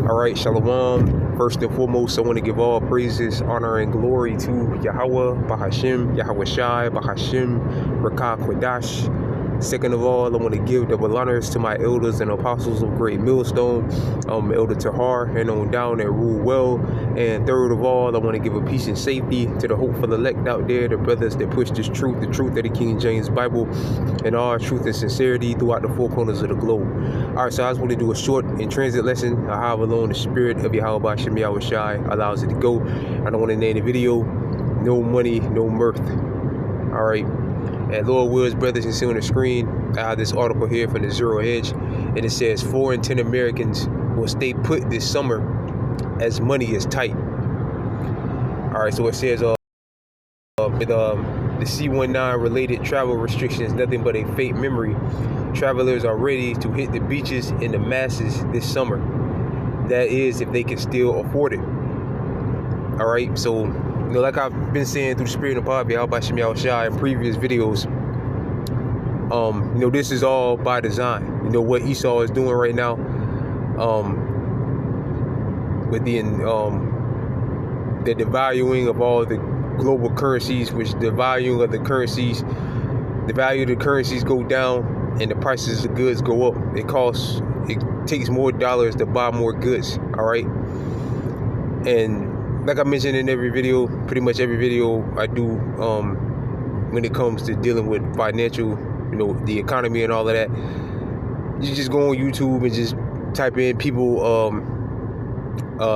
Alright, Shalom. First and foremost, I want to give all praises, honor, and glory to Yahweh, Bahashim, Yahweh Shai, Bahashim, Rakah Quadash. Second of all, I want to give double honors to my elders and apostles of Great Millstone, Elder Tahar, and on down that rule well. And third of all, I want to give a peace and safety to the hopeful elect out there, the brothers that push this truth, the truth of the King James Bible, and all truth and sincerity throughout the four corners of the globe. All right, so I just want to do a short in transit lesson of how alone the spirit of Yahweh Bahashim Yahweh Shai allows it to go. I don't want to name the video, no money, no mirth. All right. And Lord wills, brothers, you see on the screen, I have this article here from the Zero Hedge, and it says 4 in 10 Americans will stay put this summer as money is tight. All right, so it says with the C-19 related travel restrictions, nothing but a fake memory. Travelers are ready to hit the beaches in the masses this summer. That is, if they can still afford it. All right, so you know, like I've been saying through the spirit of Bobby, Bahashim Yahweh Shai in previous videos, you know, this is all by design. You know, what Esau is doing right now, with the devaluing of all the global currencies, which the value of the currencies go down and the prices of goods go up. It takes more dollars to buy more goods, all right? And like I mentioned in every video, pretty much every video I do, when it comes to dealing with financial, you know, the economy and all of that, you just go on YouTube and just type in people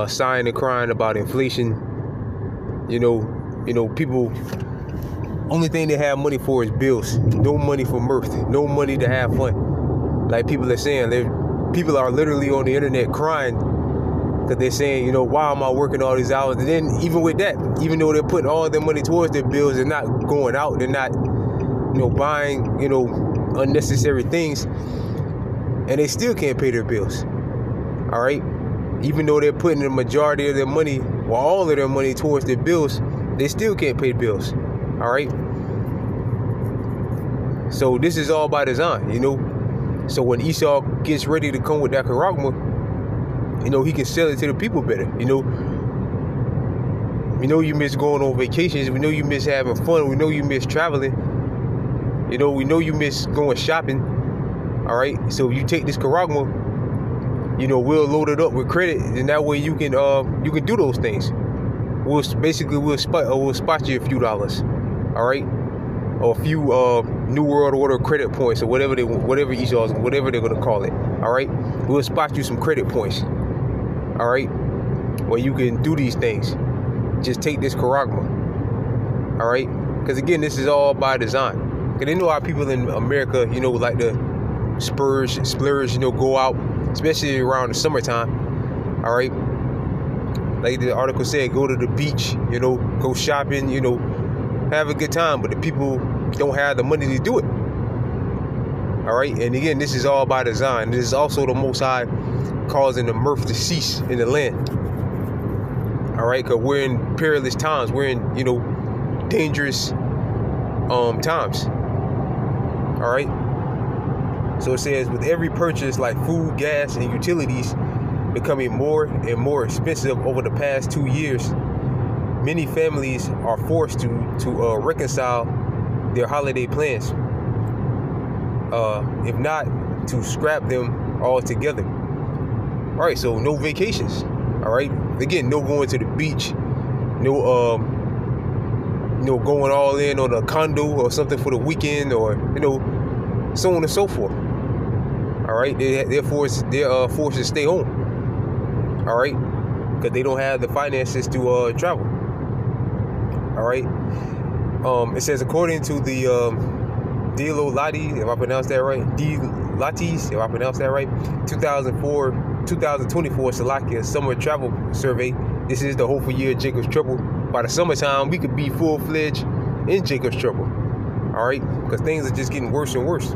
sighing and crying about inflation. You know, people, only thing they have money for is bills. No money for mirth. No money to have fun. Like people are saying, people are literally on the internet crying because they're saying, you know, why am I working all these hours? And then even with that, even though they're putting all their money towards their bills, they're not going out, they're not, you know, buying, you know, unnecessary things, and they still can't pay their bills. All right, even though they're putting the majority of their money, or all of their money, towards their bills, they still can't pay the bills. All right, so this is all by design, you know. So when Esau gets ready to come with that charagma, you know, he can sell it to the people better. You know you miss going on vacations. We know you miss having fun. We know you miss traveling. You know, we know you miss going shopping. All right. So if you take this charagma, you know, we'll load it up with credit, and that way you can do those things. We'll spot you a few dollars. All right, or a few New World Order credit points, or whatever Esau's, whatever they're gonna call it. All right, we'll spot you some credit points. All right, well, you can do these things. Just take this charagma. All right, because again, this is all by design. Because they know how people in America, you know, like to splurge, you know, go out, especially around the summertime. All right, like the article said, go to the beach, you know, go shopping, you know, have a good time. But the people don't have the money to do it. All right, and again, this is all by design. This is also the Most High causing the mirth to cease in the land. All right, because we're in perilous times. We're in, you know, dangerous times. All right. So it says, with every purchase like food, gas, and utilities becoming more and more expensive over the past 2 years, many families are forced to reconcile their holiday plans, if not to scrap them altogether. All right, so no vacations. All right, again, no going to the beach, no you know, going all in on a condo or something for the weekend, or, you know, so on and so forth. All right, they're forced to stay home. All right, because they don't have the finances to travel. All right, it says, according to the Dilatis, if I pronounced that right, 2024 Salakia Summer Travel Survey. This is the hopeful year of Jacob's Trouble. By the summertime, we could be full-fledged in Jacob's Trouble. All right, because things are just getting worse and worse.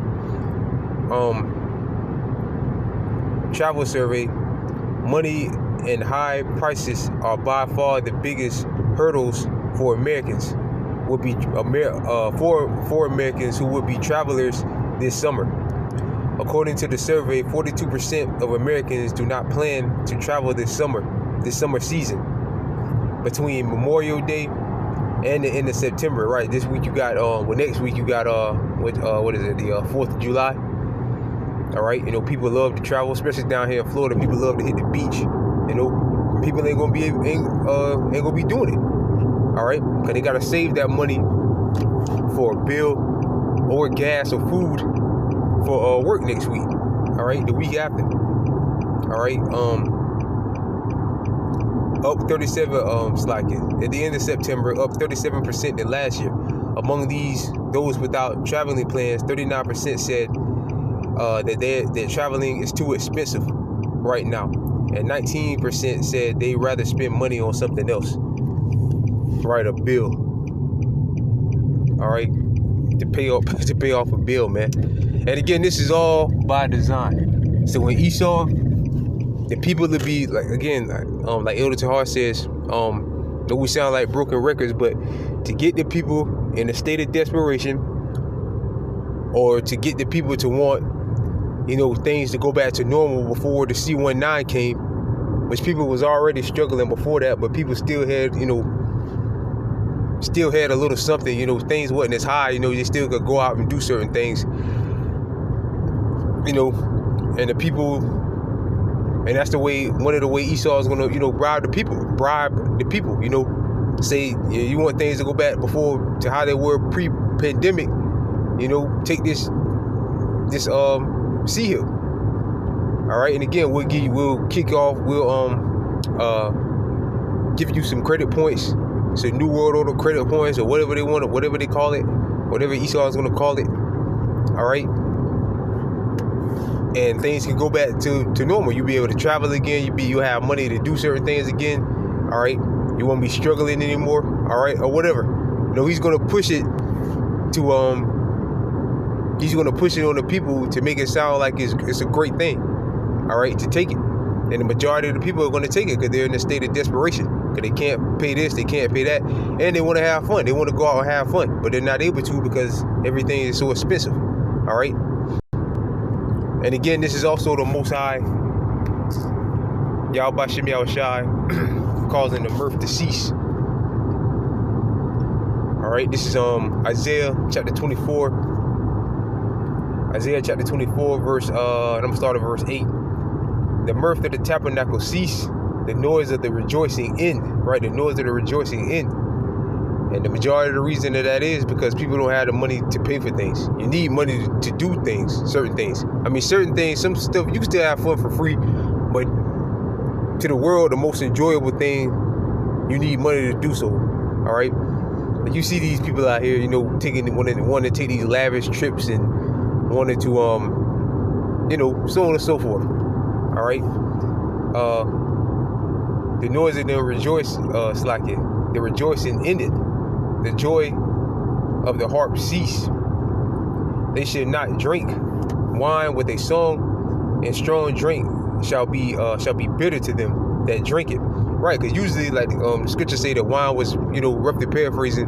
Travel Survey, money and high prices are by far the biggest hurdles for Americans. For Americans who would be travelers this summer. According to the survey, 42% of Americans do not plan to travel this summer season between Memorial Day and the end of September. Right, this week you got next week you got what is it, the 4th of July. All right, people love to travel, especially down here in Florida. People love to hit the beach. People ain't gonna be doing it. All right, because they gotta save that money for a bill or gas or food for work next week. All right, the week after. All right, up 37 slacking at the end of September, up 37% than last year. Among those without traveling plans, 39% said that their traveling is too expensive right now, and 19% said they'd rather spend money on something else. Right, a bill. All right, to pay off a bill, man. And again, this is all by design. So when Esau, the people to be like, again, like Elder Tahar says, we sound like broken records, but to get the people in a state of desperation, or to get the people to want, things to go back to normal before the C-19 came, which people was already struggling before that, but people still had, a little something, things wasn't as high, they still could go out and do certain things, and the people, and that's one of the way Esau is going to, bribe the people, say, you want things to go back before to how they were pre-pandemic, take this sea hill. All right, and again, we'll kick off, give you some credit points, some New World Order credit points, or whatever they want, whatever they call it, whatever Esau is going to call it. All right, and things can go back to normal. You'll be able to travel again. You'll have money to do certain things again. All right, you won't be struggling anymore. All right, or whatever. He's going to push it to he's going to push it on the people to make it sound like it's a great thing. All right, to take it, and the majority of the people are going to take it because they're in a state of desperation. Because they can't pay this, they can't pay that, and they want to have fun. They want to go out and have fun, but they're not able to because everything is so expensive. All right. And again, this is also the Most High, Yahweh Bashem Yahushai, causing the mirth to cease. All right, this is Isaiah chapter 24. Isaiah chapter 24, verse, and I'm going to start at verse 8. The mirth of the tabernacle cease, the noise of the rejoicing in, right? The noise of the rejoicing in. And the majority of the reason that is because people don't have the money to pay for things. You need money to do things, certain things. I mean, certain things, some stuff, you can still have fun for free, but to the world, the most enjoyable thing, you need money to do so, all right? Like you see these people out here, wanting to take these lavish trips and wanted to, so on and so forth, all right? The noise of them the rejoicing ended. The joy of the harp cease. They should not drink wine with a song, and strong drink shall be bitter to them that drink it. Right, because usually, like the scriptures say, that wine was, roughly paraphrasing.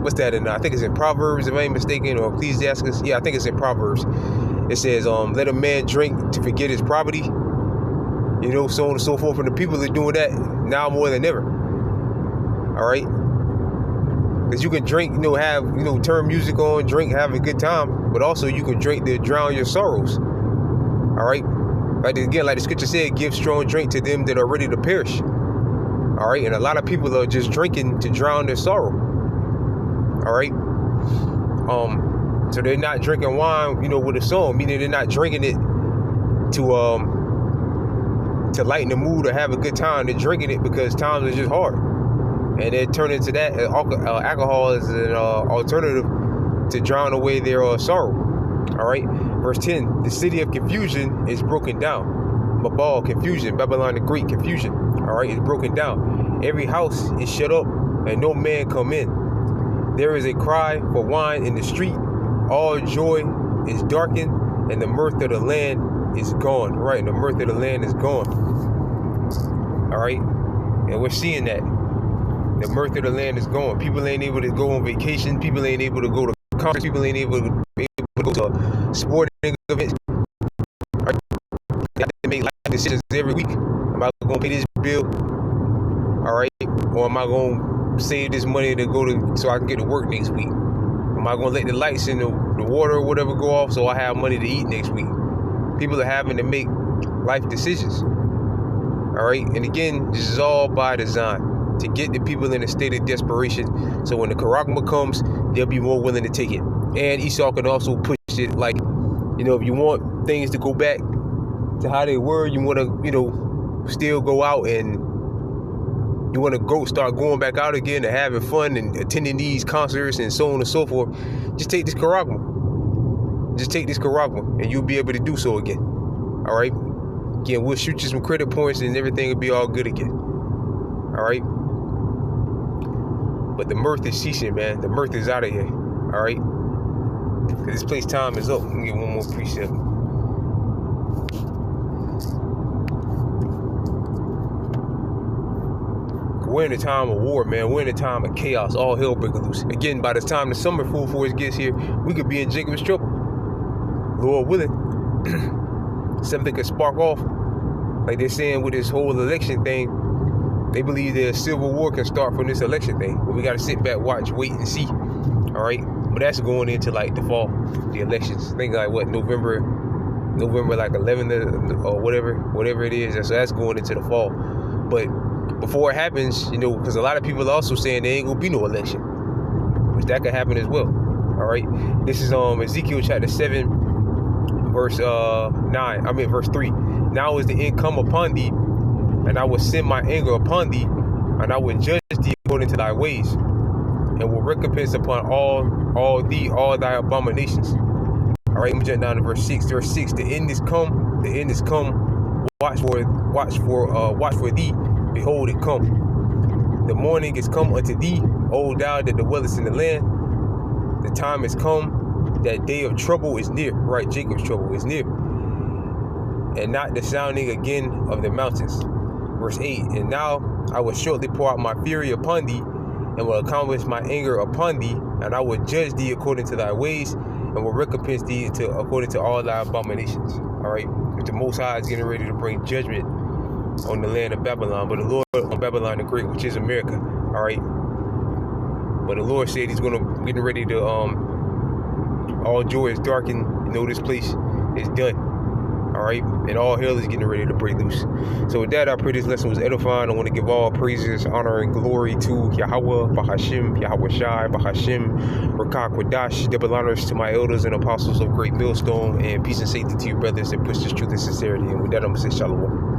What's that in? I think it's in Proverbs, if I ain't mistaken, or Ecclesiastes. Yeah, I think it's in Proverbs. It says, "Let a man drink to forget his poverty." So on and so forth. And the people are doing that now more than ever. All right, because you can drink, have, turn music on, drink, have a good time, but also you can drink to drown your sorrows. All right, like the scripture said, give strong drink to them that are ready to perish. All right, and a lot of people are just drinking to drown their sorrow. All right, so they're not drinking wine, with a song, meaning they're not drinking it to lighten the mood or have a good time. They're drinking it because times are just hard, and they're turning to that. Alcohol is an alternative to drown away their sorrow. All right, verse 10: the city of confusion is broken down. Babel, confusion. Babylon the Great, confusion. All right, it's broken down. Every house is shut up, and no man come in. There is a cry for wine in the street. All joy is darkened, and the mirth of the land is gone. Right, and the mirth of the land is gone. All right, and we're seeing that. The mirth of the land is gone. People ain't able to go on vacation. People ain't able to go to concerts, people ain't able to go to sporting events. Right? They have to make life decisions every week. Am I going to pay this bill? All right, or am I going to save this money to go to so I can get to work next week? Am I going to let the lights and the water or whatever go off so I have money to eat next week? People are having to make life decisions. All right, and again, this is all by design to get the people in a state of desperation. So when the Karagma comes, they'll be more willing to take it. And Esau can also push it like, if you want things to go back to how they were, you want to, still go out and you want to start going back out again and having fun and attending these concerts and so on and so forth, just take this Karagma. Just take this Karagma and you'll be able to do so again. All right? Again, we'll shoot you some credit points and everything will be all good again. All right? But the mirth is ceasing, man. The mirth is out of here. All right? Because this place time is up. Let me get one more precept. We're in a time of war, man. We're in a time of chaos. All hell breaking loose. Again, by the time the summer full force gets here, we could be in Jacob's trouble. Lord willing. Something could spark off. Like they're saying with this whole election thing, they believe that a civil war can start from this election thing. But we got to sit back, watch, wait, and see. All right? But that's going into like the fall, the elections. I think like what, November like 11th or whatever it is. So that's going into the fall. But before it happens, because a lot of people are also saying there ain't gonna be no election, which that could happen as well. All right, this is Ezekiel chapter 7, verse 3. Now is the end come upon thee, and I will send my anger upon thee, and I will judge thee according to thy ways, and will recompense upon all thy abominations. All right, let me jump down to verse 6. Verse 6: the end is come. Watch for thee. Behold, it come. The morning is come unto thee, O thou that dwellest in the land. The time is come, that day of trouble is near. Right, Jacob's trouble is near. And not the sounding again of the mountains. Verse 8, and now I will shortly pour out my fury upon thee, and will accomplish my anger upon thee, and I will judge thee according to thy ways, and will recompense thee according to all thy abominations. All right, the Most High is getting ready to bring judgment on the land of Babylon, but the Lord on Babylon the Great, which is America. All right, but the Lord said He's getting ready to all joy is darkened. This place is done. All right, and all hell is getting ready to break loose. So with that, I pray this lesson was edifying. I want to give all praises, honor, and glory to Yahweh, Bahashim, Yahweh Shai, Bahashim, Rakah Kwadash, double honors to my elders and apostles of Great Millstone, and peace and safety to you brothers that push this truth and sincerity. And with that, I'm going to say shalom.